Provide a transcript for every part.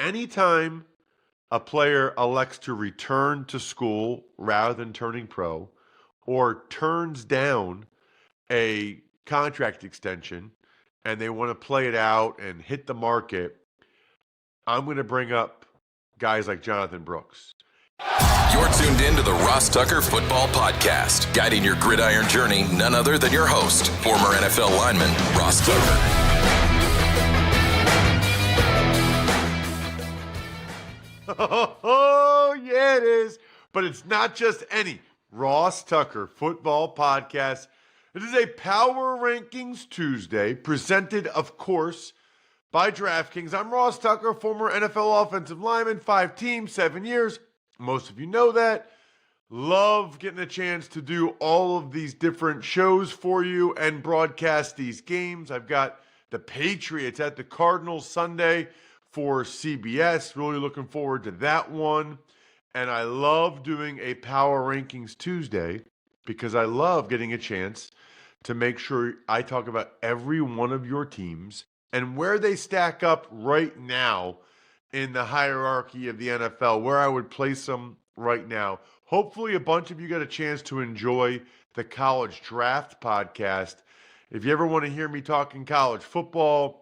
anytime a player elects to return to school rather than turning pro or turns down a contract extension and they want to play it out and hit the market, I'm going to bring up guys like Jonathan Brooks. You're tuned in to the Ross Tucker Football Podcast, guiding your gridiron journey, none other than your host, former NFL lineman, Ross Tucker. Oh, yeah, it is. But it's not just any Ross Tucker Football Podcast. It is a Power Rankings Tuesday, presented, of course, by DraftKings. I'm Ross Tucker, former NFL offensive lineman, 5 teams, 7 years. Most of you know that. Love getting a chance to do all of these different shows for you and broadcast these games. I've got the Patriots at the Cardinals Sunday for CBS. Really looking forward to that one. And I love doing a Power Rankings Tuesday because I love getting a chance to make sure I talk about every one of your teams and where they stack up right now in the hierarchy of the NFL, where I would place them right now. Hopefully a bunch of you got a chance to enjoy the College Draft podcast. If you ever want to hear me talking college football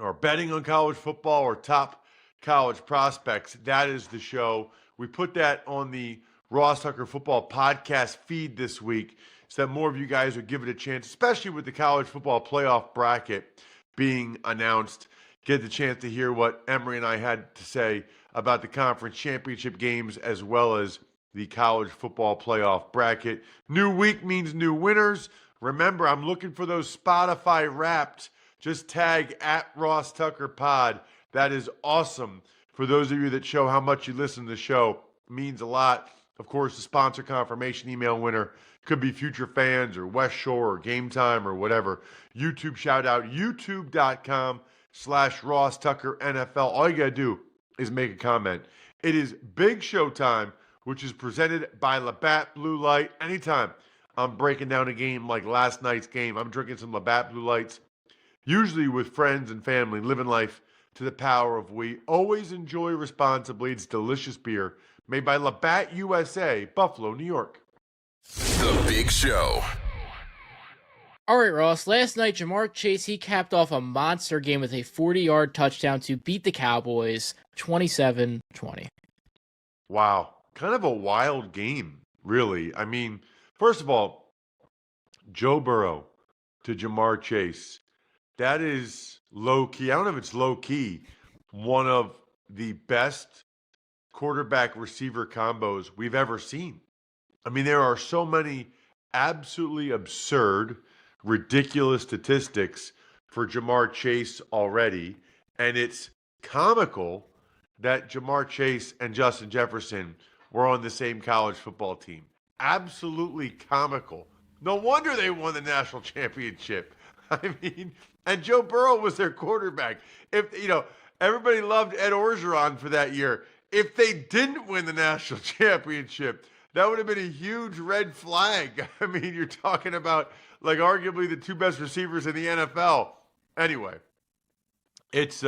or betting on college football or top college prospects, that is the show. We put that on the Ross Tucker Football Podcast feed this week so that more of you guys would give it a chance, especially with the college football playoff bracket being announced. Get the chance to hear what Emery and I had to say about the conference championship games as well as the college football playoff bracket. New week means new winners. Remember, I'm looking for those Spotify Wrapped. Just tag at Ross Tucker Pod. That is awesome. For those of you that show how much you listen to the show, it means a lot. Of course, the sponsor confirmation email winner could be Future Fans or West Shore or Game Time or whatever. YouTube shout out, youtube.com/Ross Tucker NFL. All you got to do is make a comment. It is Big Show time, which is presented by Labatt Blue Light. Anytime I'm breaking down a game like last night's game, I'm drinking some Labatt Blue Lights, usually with friends and family, living life to the power of we. Always enjoy responsibly. It's delicious beer made by Labatt USA, Buffalo, New York. The Big Show. All right, Ross. Last night, Jamar Chase, he capped off a monster game with a 40-yard touchdown to beat the Cowboys 27-20. Wow. Kind of a wild game, really. I mean, first of all, Joe Burrow to Jamar Chase. That is low-key. I don't know if it's low-key. One of the best quarterback-receiver combos we've ever seen. I mean, there are so many absolutely absurd, ridiculous statistics for Jamar Chase already, and it's comical that Jamar Chase and Justin Jefferson were on the same college football team. Absolutely comical. No wonder they won the national championship. I mean, and Joe Burrow was their quarterback. If, everybody loved Ed Orgeron for that year. If they didn't win the national championship, that would have been a huge red flag. I mean, you're talking about like arguably the two best receivers in the NFL. Anyway, it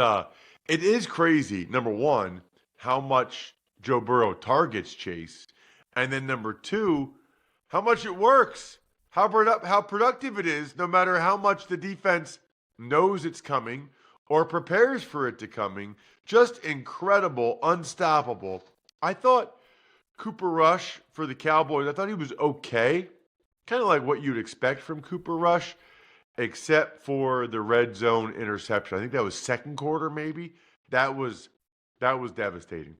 is crazy, number one, how much Joe Burrow targets Chase. And then number two, how much it works, how productive it is, no matter how much the defense knows it's coming or prepares for it to coming. Just incredible, unstoppable. I thought Cooper Rush for the Cowboys, I thought he was okay. Kind of like what you'd expect from Cooper Rush, except for the red zone interception. I think that was second quarter maybe. That was devastating.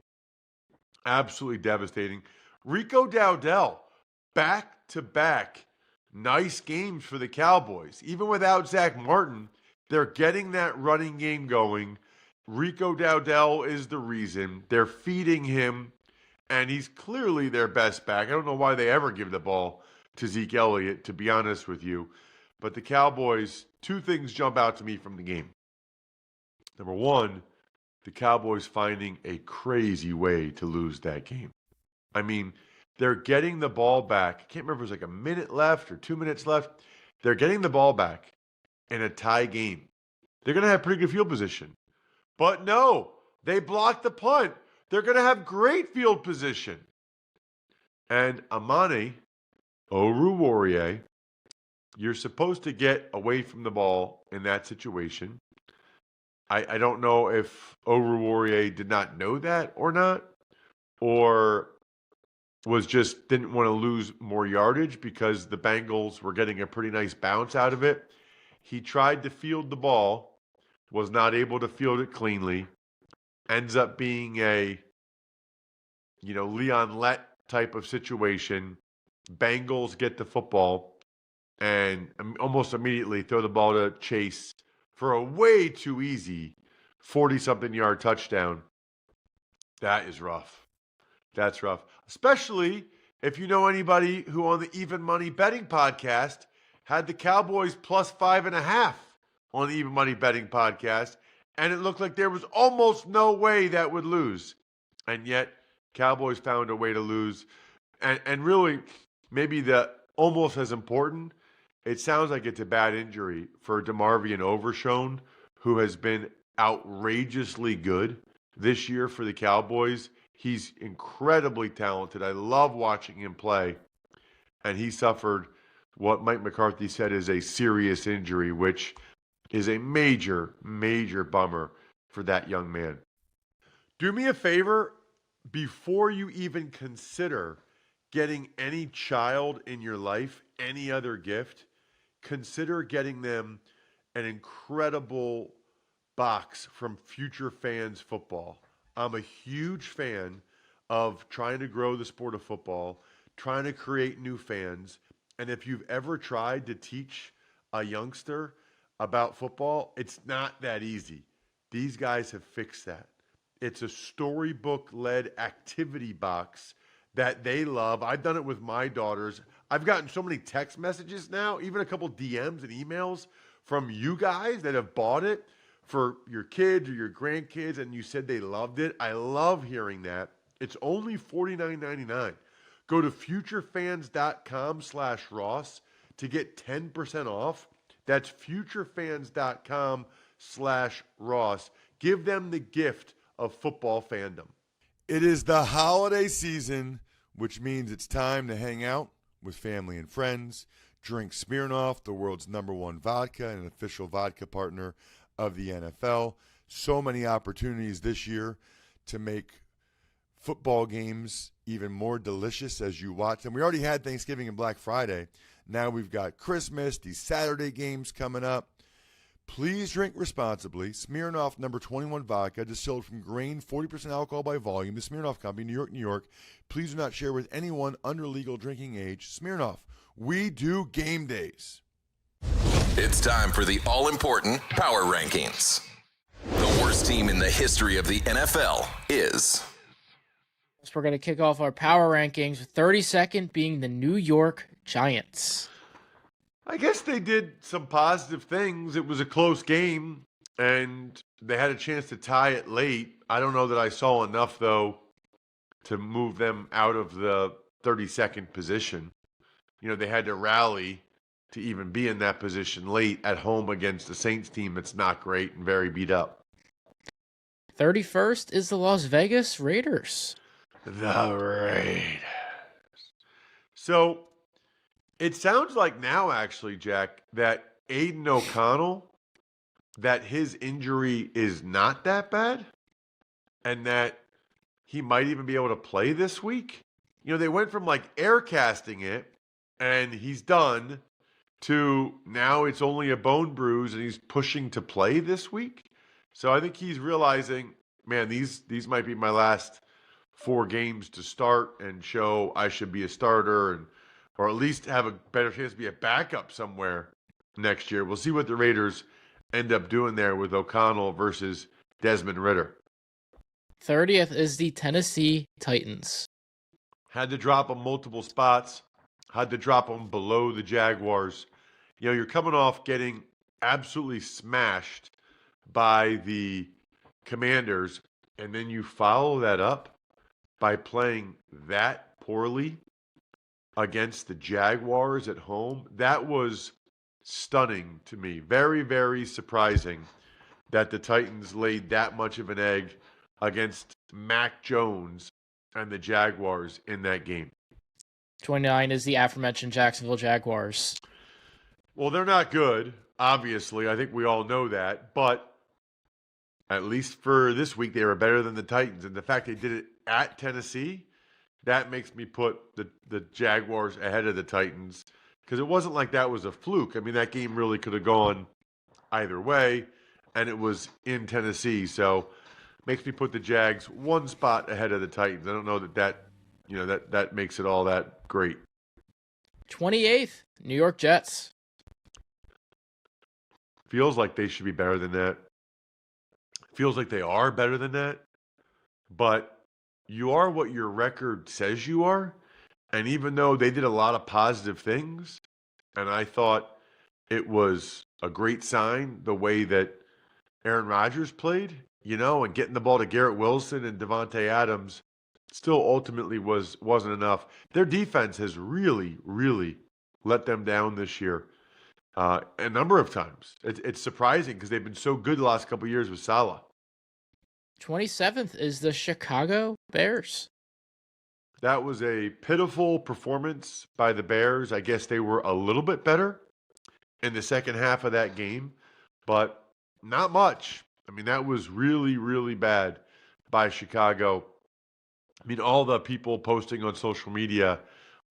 Absolutely devastating. Rico Dowdell, back-to-back nice games for the Cowboys. Even without Zach Martin, they're getting that running game going. Rico Dowdell is the reason. They're feeding him, and he's clearly their best back. I don't know why they ever give the ball to Zeke Elliott, to be honest with you. But the Cowboys, two things jump out to me from the game. Number one, the Cowboys finding a crazy way to lose that game. I mean, they're getting the ball back. I can't remember if it was like a minute left or 2 minutes left. They're getting the ball back in a tie game. They're going to have pretty good field position. But no, They blocked the punt. They're going to have great field position. And Amani Oruwariye, you're supposed to get away from the ball in that situation. I don't know if Oruwariye did not know that or not, or didn't want to lose more yardage because the Bengals were getting a pretty nice bounce out of it. He tried to field the ball, was not able to field it cleanly, ends up being a, Leon Lett type of situation. Bengals get the football and almost immediately throw the ball to Chase for a way too easy 40-something yard touchdown. That is rough. That's rough. Especially if you know anybody who on the Even Money Betting Podcast had the Cowboys plus 5.5 on the Even Money Betting Podcast, and it looked like there was almost no way that would lose. And yet, Cowboys found a way to lose. And really, maybe the almost as important, it sounds like it's a bad injury for DeMarvion Overshown, who has been outrageously good this year for the Cowboys. He's incredibly talented. I love watching him play. And he suffered what Mike McCarthy said is a serious injury, which is a major, major bummer for that young man. Do me a favor, before you even consider getting any child in your life, any other gift, consider getting them an incredible box from Future Fans Football. I'm a huge fan of trying to grow the sport of football, trying to create new fans. And if you've ever tried to teach a youngster about football, it's not that easy. These guys have fixed that. It's a storybook-led activity box that they love. I've done it with my daughters. I've gotten so many text messages now, even a couple DMs and emails from you guys that have bought it for your kids or your grandkids, and you said they loved it. I love hearing that. It's only $49.99. Go to futurefans.com/Ross to get 10% off. That's futurefans.com/Ross. Give them the gift of football fandom. It is the holiday season, which means it's time to hang out with family and friends, drink Smirnoff, the world's #1 vodka and an official vodka partner of the NFL. So many opportunities this year to make football games even more delicious as you watch them. We already had Thanksgiving and Black Friday. Now we've got Christmas, these Saturday games coming up. Please drink responsibly. Smirnoff #21 vodka, distilled from grain, 40% alcohol by volume. The Smirnoff Company, New York, New York. Please do not share with anyone under legal drinking age. Smirnoff, we do game days. It's time for the all-important Power Rankings. The worst team in the history of the NFL is... So we're going to kick off our power rankings with 32nd being the New York Giants. I guess they did some positive things. It was a close game, and they had a chance to tie it late. I don't know that I saw enough, though, to move them out of the 32nd position. They had to rally to even be in that position late at home against the Saints team that's not great and very beat up. 31st is the Las Vegas Raiders. The Raiders. So it sounds like now, actually, Jack, that Aiden O'Connell, that his injury is not that bad and that he might even be able to play this week. They went from air casting it and he's done to now it's only a bone bruise and he's pushing to play this week. So I think he's realizing, man, these might be my last 4 games to start and show I should be a starter or at least have a better chance to be a backup somewhere next year. We'll see what the Raiders end up doing there with O'Connell versus Desmond Ridder. 30th is the Tennessee Titans. Had to drop them multiple spots. Had to drop them below the Jaguars. You're coming off getting absolutely smashed by the Commanders, and then you follow that up by playing that poorly against the Jaguars at home. That was stunning to me. Very, very surprising that the Titans laid that much of an egg against Mac Jones and the Jaguars in that game. 29 is the aforementioned Jacksonville Jaguars. Well, they're not good, obviously. I think we all know that. But at least for this week, they were better than the Titans. And the fact they did it at Tennessee, that makes me put the Jaguars ahead of the Titans. Because it wasn't like that was a fluke. I mean, that game really could have gone either way. And it was in Tennessee. So makes me put the Jags one spot ahead of the Titans. I don't know that makes it all that great. 28th, New York Jets. Feels like they should be better than that. Feels like they are better than that. But you are what your record says you are. And even though they did a lot of positive things, and I thought it was a great sign the way that Aaron Rodgers played, and getting the ball to Garrett Wilson and Devontae Adams still ultimately wasn't enough. Their defense has really, really let them down this year a number of times. It's surprising because they've been so good the last couple of years with Salah. 27th is the Chicago Bears. That was a pitiful performance by the Bears. I guess they were a little bit better in the second half of that game, but not much. I mean, that was really, really bad by Chicago. I mean, all the people posting on social media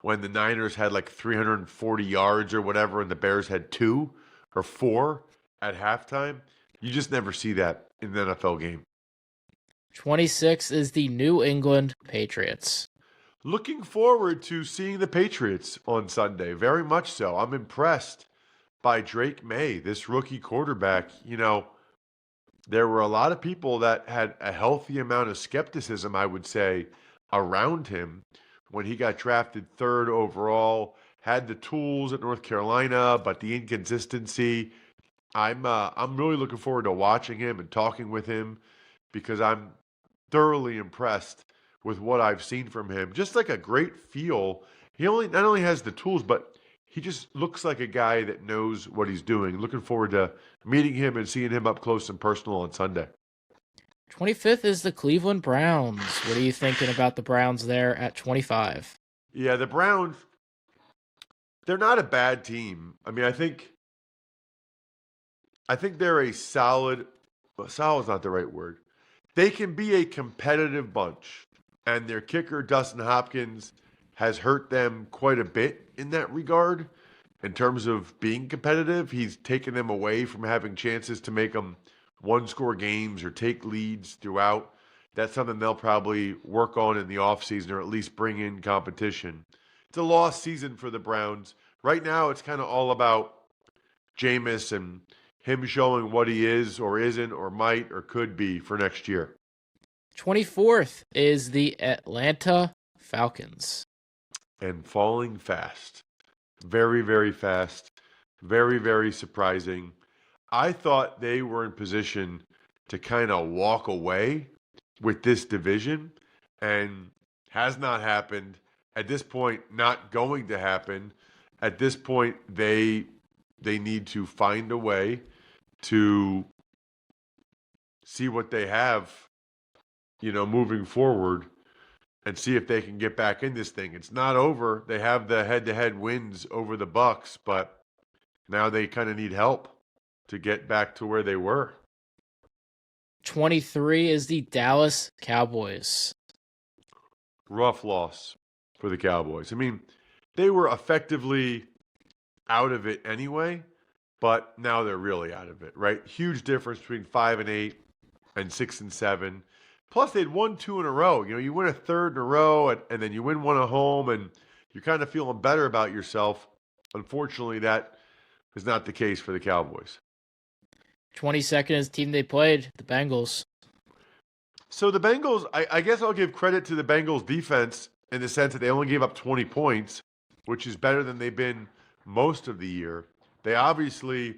when the Niners had like 340 yards or whatever and the Bears had 2 or 4 at halftime, you just never see that in an NFL game. 26 is the New England Patriots. Looking forward to seeing the Patriots on Sunday. Very much so. I'm impressed by Drake May, this rookie quarterback. There were a lot of people that had a healthy amount of skepticism, I would say, around him when he got drafted 3rd overall, had the tools at North Carolina, but the inconsistency. I'm really looking forward to watching him and talking with him because I'm thoroughly impressed with what I've seen from him. Just like a great feel. He not only has the tools, but he just looks like a guy that knows what he's doing. Looking forward to meeting him and seeing him up close and personal on Sunday. 25th is the Cleveland Browns. What are you thinking about the Browns there at 25? Yeah, the Browns, they're not a bad team. I mean, I think they're a solid is not the right word. They can be a competitive bunch. And their kicker, Dustin Hopkins, has hurt them quite a bit in that regard. In terms of being competitive, he's taken them away from having chances to make them one-score games or take leads throughout. That's something they'll probably work on in the offseason or at least bring in competition. It's a lost season for the Browns. Right now, it's kind of all about Jameis and him showing what he is or isn't or might or could be for next year. 24th is the Atlanta Falcons. And falling fast. Very, very fast. Very, very surprising. I thought they were in position to kind of walk away with this division, and has not happened. At this point, not going to happen. At this point, they need to find a way to see what they have, moving forward and see if they can get back in this thing. It's not over. They have the head-to-head wins over the Bucs, but now they kind of need help to get back to where they were. 23 is the Dallas Cowboys. Rough loss for the Cowboys. I mean, they were effectively out of it anyway, but now they're really out of it, right? Huge difference between 5-8 and 6-7. Plus, they'd won 2 in a row. You win a 3rd in a row, and then you win one at home, and you're kind of feeling better about yourself. Unfortunately, that is not the case for the Cowboys. 22nd is the team they played, the Bengals. So the Bengals, I guess I'll give credit to the Bengals defense in the sense that they only gave up 20 points, which is better than they've been most of the year. They obviously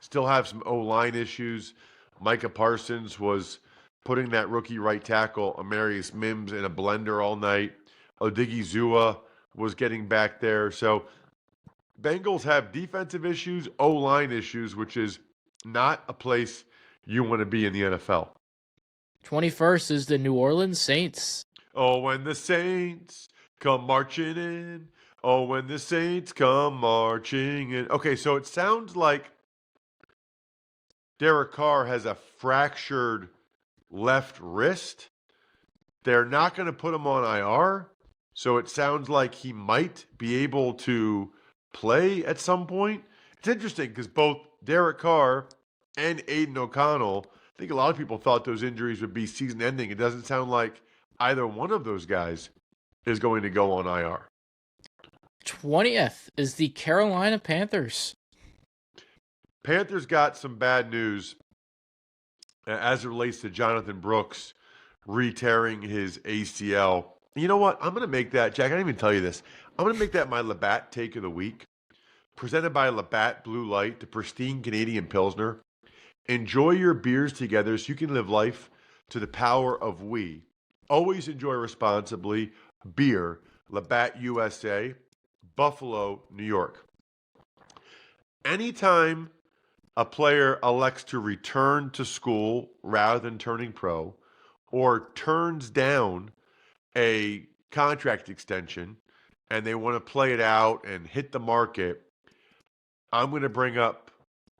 still have some O-line issues. Micah Parsons was putting that rookie right tackle, Amarius Mims, in a blender all night. Odigizua was getting back there. So Bengals have defensive issues, O-line issues, which is not a place you want to be in the NFL. 21st is the New Orleans Saints. Oh, when the Saints come marching in. Oh, when the Saints come marching in. Okay, so it sounds like Derek Carr has a fractured left wrist. They're not going to put him on IR. So it sounds like he might be able to play at some point. It's interesting because both Derek Carr and Aiden O'Connell, I think a lot of people thought those injuries would be season ending. It doesn't sound like either one of those guys is going to go on IR. 20th is the Carolina Panthers. Panthers got some bad news as it relates to Jonathan Brooks re-tearing his ACL. You know what? I'm going to make that, Jack, I didn't even tell you this. I'm going to make that my Labatt take of the week. Presented by Labatt Blue Light, the pristine Canadian Pilsner. Enjoy your beers together so you can live life to the power of we. Always enjoy responsibly. Beer, Labatt USA, Buffalo, New York. Anytime a player elects to return to school rather than turning pro or turns down a contract extension and they want to play it out and hit the market, I'm going to bring up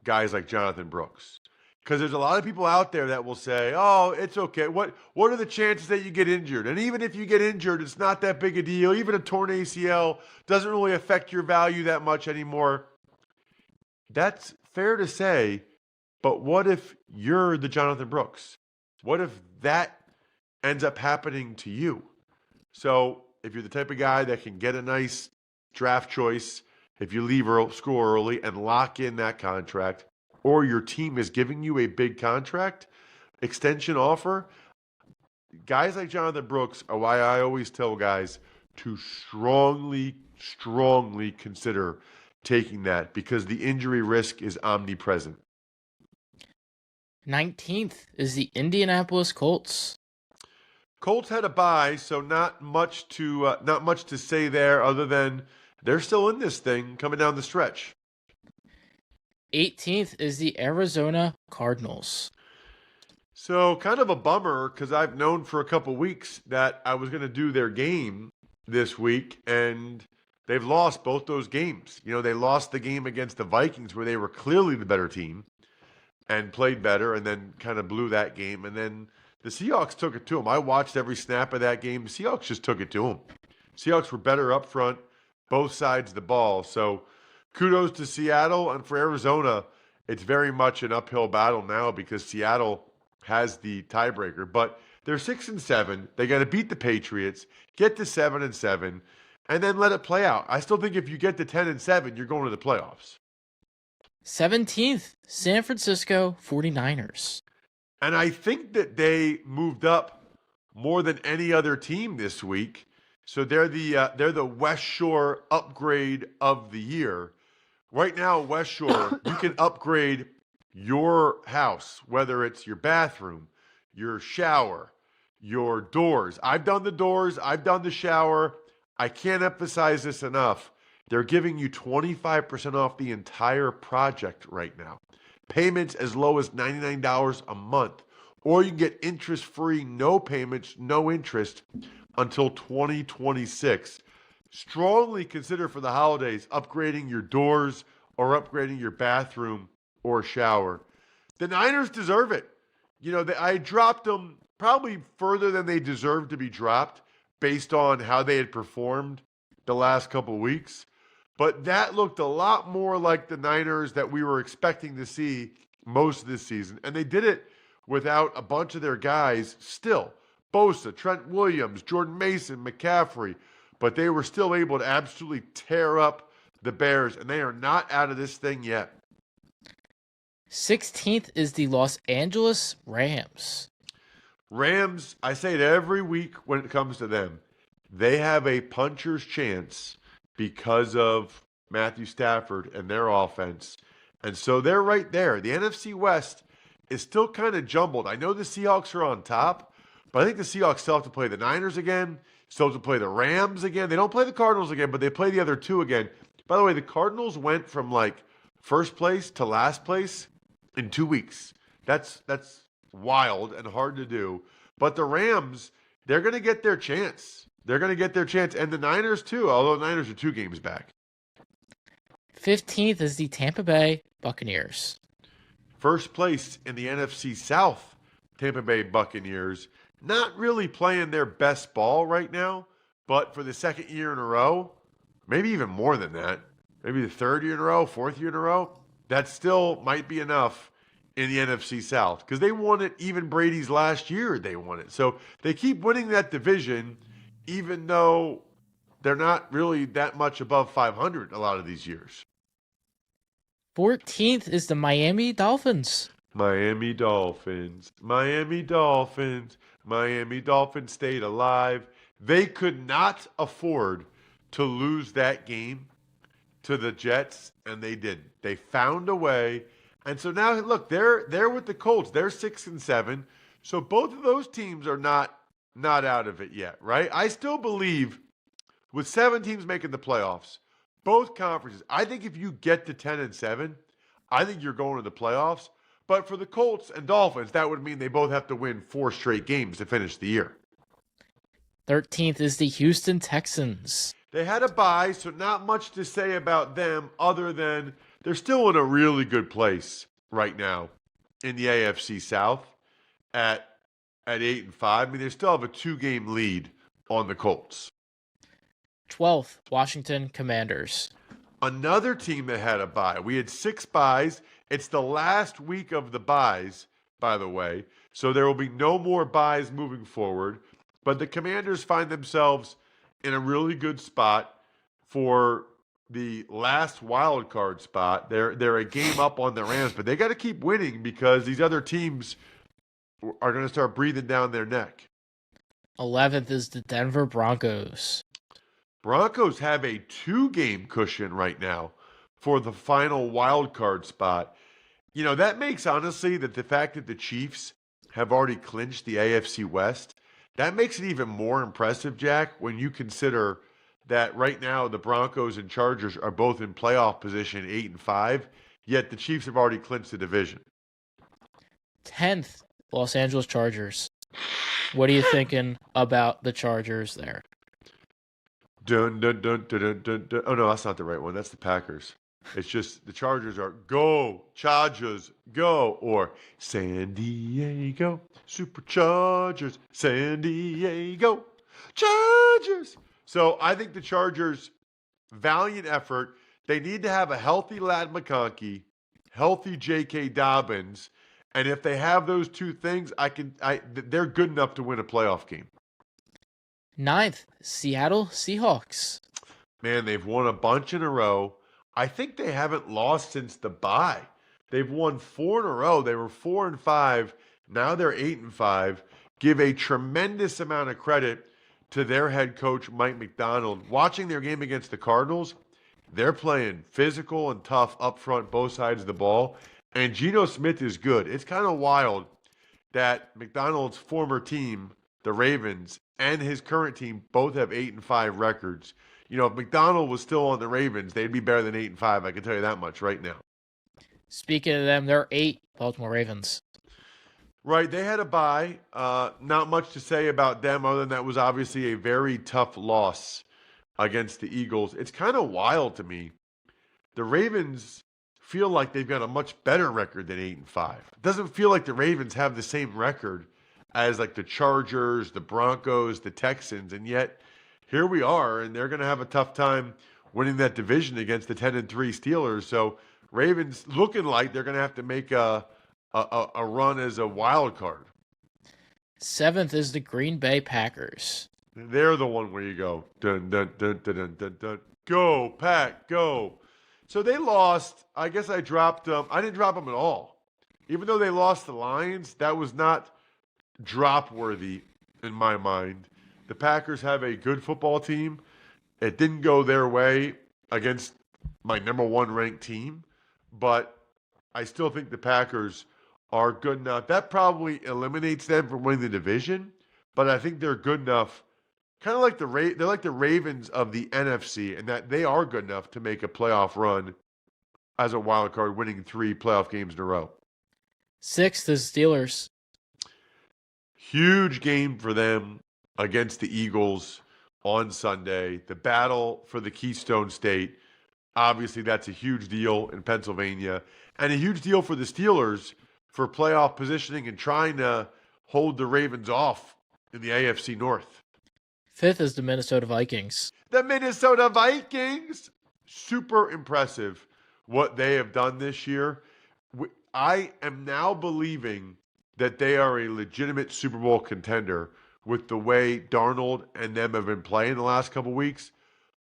guys like Jonathan Brooks. Because there's a lot of people out there that will say, oh, it's okay. What are the chances that you get injured? And even if you get injured, it's not that big a deal. Even a torn ACL doesn't really affect your value that much anymore. That's fair to say, but what if you're the Jonathan Brooks? What if that ends up happening to you? So if you're the type of guy that can get a nice draft choice, if you leave school early and lock in that contract, or your team is giving you a big contract extension offer, guys like Jonathan Brooks are why I always tell guys to strongly consider taking that because the injury risk is omnipresent. 19th is the Indianapolis Colts. Colts had a bye, so not much to say there other than they're still in this thing coming down the stretch. 18th is the Arizona Cardinals. So kind of a bummer because I've known for a couple weeks that I was going to do their game this week, and they've lost both those games. You know, they lost the game against the Vikings where they were clearly the better team and played better and then kind of blew that game. And then the Seahawks took it to them. I watched every snap of that game. The Seahawks just took it to them. Seahawks were better up front, both sides of the ball. So kudos to Seattle. And for Arizona, it's very much an uphill battle now because Seattle has the tiebreaker. But they're 6-7. They got to beat the Patriots, get to 7-7, and then let it play out. I still think if you get to 10-7, you're going to the playoffs. 17th, San Francisco 49ers. And I think that they moved up more than any other team this week. So they're the West Shore upgrade of the year. Right now, West Shore, you can upgrade your house, whether it's your bathroom, your shower, your doors. I've done the doors. I've done the shower. I can't emphasize this enough. They're giving you 25% off the entire project right now. Payments as low as $99 a month. Or you can get interest-free, no payments, no interest until 2026. Strongly consider for the holidays upgrading your doors or upgrading your bathroom or shower. The Niners deserve it. You know, I dropped them probably further than they deserve to be dropped based on how they had performed the last couple of weeks. But that looked a lot more like the Niners that we were expecting to see most of this season. And they did it without a bunch of their guys still. Bosa, Trent Williams, Jordan Mason, McCaffrey. But they were still able to absolutely tear up the Bears. And they are not out of this thing yet. 16th is the Los Angeles Rams. Rams, I say it every week when it comes to them. They have a puncher's chance because of Matthew Stafford and their offense. And so they're right there. The NFC West is still kind of jumbled. I know the Seahawks are on top, but I think the Seahawks still have to play the Niners again, still have to play the Rams again. They don't play the Cardinals again, but they play the other two again. By the way, the Cardinals went from like first place to last place in 2 weeks. That's wild and hard to do. But the Rams, they're going to get their chance. They're going to get their chance. And the Niners, too, although the Niners are 2 games back. 15th is the Tampa Bay Buccaneers. First place in the NFC South, Tampa Bay Buccaneers. Not really playing their best ball right now, but for the second year in a row, maybe even more than that, maybe the third year in a row, fourth year in a row, that still might be enough in the NFC South because they won it. Even Brady's last year, they won it. So they keep winning that division, even though they're not really that much above 500 a lot of these years. 14th is the Miami Dolphins. Miami Dolphins, Miami Dolphins, Miami Dolphins stayed alive. They could not afford to lose that game to the Jets, and they didn't. They found a way. And so now, look, they're with the Colts. They're 6-7. So both of those teams are not out of it yet, right? I still believe with 7 teams making the playoffs, both conferences, I think if you get to 10-7, I think you're going to the playoffs. But for the Colts and Dolphins, that would mean they both have to win 4 straight games to finish the year. 13th is the Houston Texans. They had a bye, so not much to say about them other than they're still in a really good place right now in the AFC South at 8-5. I mean, they still have a 2-game lead on the Colts. 12th, Washington Commanders. Another team that had a bye. We had 6 byes. It's the last week of the byes, by the way. So there will be no more byes moving forward. But the Commanders find themselves in a really good spot for the last wild card spot. They're a game up on the Rams, but they got to keep winning because these other teams are going to start breathing down their neck. 11th is the Denver Broncos. Broncos have a 2-game cushion right now for the final wild card spot. You know, that makes honestly that the fact that the Chiefs have already clinched the AFC West, that makes it even more impressive, Jack, when you consider that right now the Broncos and Chargers are both in playoff position 8-5, yet the Chiefs have already clinched the division. 10th, Los Angeles Chargers. What are you thinking about the Chargers there? Dun, dun, dun, dun, dun, dun, dun. Oh, no, that's not the right one. That's the Packers. It's just the Chargers are go, Chargers, go, or San Diego, Superchargers, San Diego, Chargers. So I think the Chargers, valiant effort. They need to have a healthy Ladd McConkey, healthy J.K. Dobbins, and if they have those 2 things, they're good enough to win a playoff game. 9th, Seattle Seahawks. Man, they've won a bunch in a row. I think they haven't lost since the bye. They've won 4 in a row. They were 4-5. Now they're 8-5. Give a tremendous amount of credit to their head coach, Mike McDonald. Watching their game against the Cardinals, they're playing physical and tough up front, both sides of the ball. And Geno Smith is good. It's kind of wild that McDonald's former team, the Ravens, and his current team both have 8-5 records. You know, if McDonald was still on the Ravens, they'd be better than 8-5. I can tell you that much right now. Speaking of them, they're 8 Baltimore Ravens. Right, they had a bye. Not much to say about them other than that was obviously a very tough loss against the Eagles. It's kind of wild to me. The Ravens feel like they've got a much better record than 8-5. It doesn't feel like the Ravens have the same record as like the Chargers, the Broncos, the Texans, and yet here we are, and they're going to have a tough time winning that division against the 10-3 Steelers. So Ravens looking like they're going to have to make a run as a wild card. 7th is the Green Bay Packers. They're the one where you go, dun, dun, dun, dun, dun, dun, dun. Go, Pack, go. So they lost. I guess I dropped them. I didn't drop them at all. Even though they lost the Lions, that was not drop-worthy in my mind. The Packers have a good football team. It didn't go their way against my number 1 ranked team, but I still think the Packers are good enough. That probably eliminates them from winning the division, but I think they're good enough, kind of like they're like the Ravens of the NFC, and that they are good enough to make a playoff run as a wild card, winning 3 playoff games in a row. 6th is Steelers. Huge game for them against the Eagles on Sunday. The battle for the Keystone State. Obviously, that's a huge deal in Pennsylvania, and a huge deal for the Steelers for playoff positioning and trying to hold the Ravens off in the AFC North. Fifth is the Minnesota Vikings. The Minnesota Vikings, super impressive what they have done this year. I am now believing that they are a legitimate Super Bowl contender with the way Darnold and them have been playing the last couple weeks.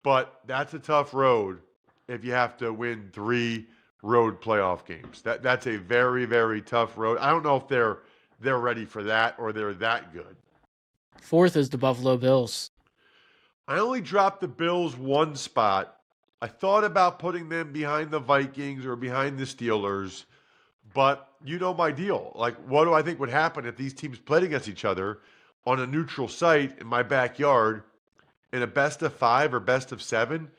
But that's a tough road if you have to win 3 road playoff games. That's a very, very tough road. I don't know if they're ready for that or they're that good. Fourth is the Buffalo Bills. I only dropped the Bills 1 spot. I thought about putting them behind the Vikings or behind the Steelers, but you know my deal. Like, what do I think would happen if these teams played against each other on a neutral site in my backyard in a best of 5 or best of 7?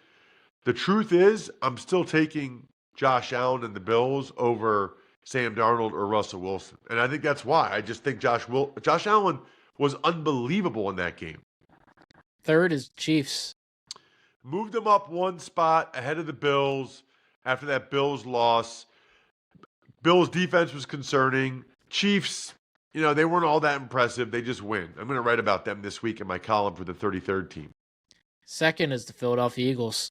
The truth is, I'm still taking Josh Allen and the Bills over Sam Darnold or Russell Wilson. And I think that's why. I just think Josh Allen was unbelievable in that game. Third is Chiefs. Moved them up 1 spot ahead of the Bills after that Bills loss. Bills defense was concerning. Chiefs, they weren't all that impressive. They just win. I'm going to write about them this week in my column for the 33rd team. Second is the Philadelphia Eagles.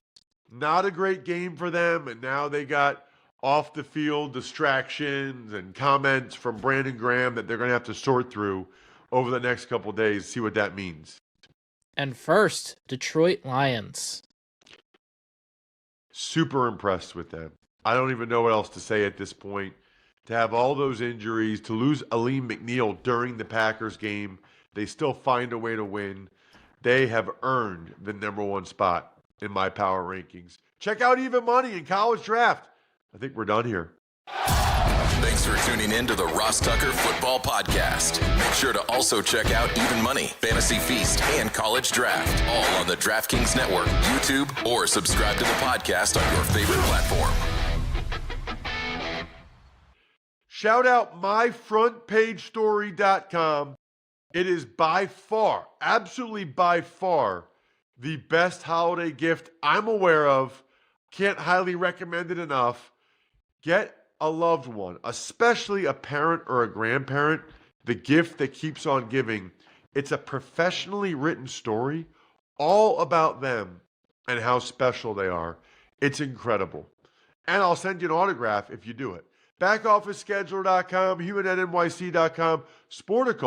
Not a great game for them, and now they got off the field distractions and comments from Brandon Graham that they're going to have to sort through over the next couple of days, see what that means. And first, Detroit Lions. Super impressed with them. I don't even know what else to say at this point. To have all those injuries, to lose Aleem McNeil during the Packers game, they still find a way to win. They have earned the number 1 spot in my power rankings. Check out Even Money in College Draft. I think we're done here. Thanks for tuning in to the Ross Tucker Football Podcast. Make sure to also check out Even Money, Fantasy Feast, and College Draft, all on the DraftKings Network, YouTube, or subscribe to the podcast on your favorite platform. Shout out myfrontpagestory.com. It is by far, absolutely by far, the best holiday gift I'm aware of. Can't highly recommend it enough. Get a loved one, especially a parent or a grandparent, the gift that keeps on giving. It's a professionally written story all about them and how special they are. It's incredible. And I'll send you an autograph if you do it. BackOfficeScheduler.com, HumanNetNYC.com, Sportico.